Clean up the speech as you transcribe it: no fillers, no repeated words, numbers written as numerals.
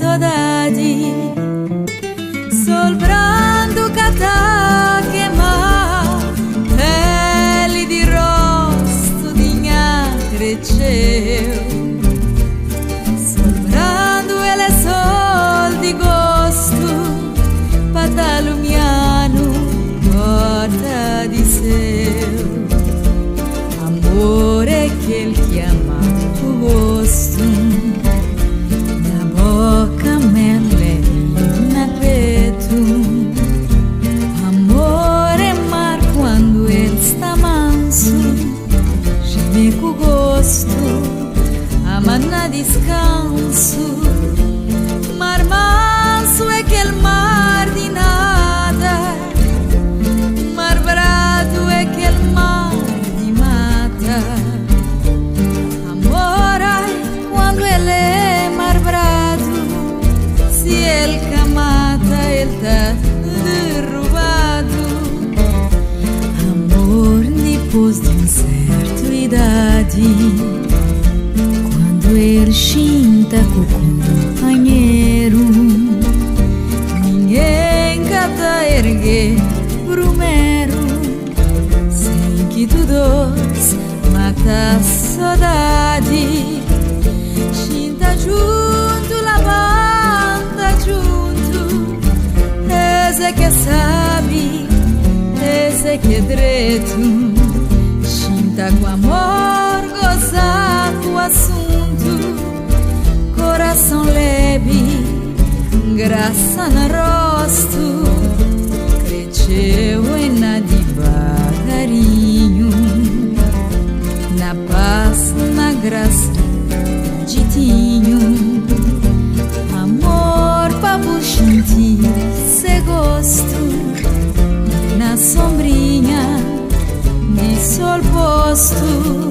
saudade, sol brando que tá queimar, pele de rosto dinha cresceu. Sol brando ele é sol de gosto, patalumiano, porta de seu. Amor é aquele que ama o gosto, na boca melena peito. Amor é mar quando ele está manso, geme com gosto, ama na descanso. Mar manso é aquele mar de nada, mar brado é aquele mar de mata. Amor ai quando ele é mar brado, se ele que mata ele tá derrubado. Amor depois de uma certa idade, quando ele chinta com o companheiro, ninguém cata erguer primeiro, sem que tu dois mata a saudade. Chinta junto, lavanda junto, esse que sabe, esse que é direito. Chinta com amor, gozar com o assunto, coração leve, graça no rosto, cresceu e na devagarinho, na paz, na graça, ditinho. Amor pra sentir se gosto, na sombrinha de sol posto.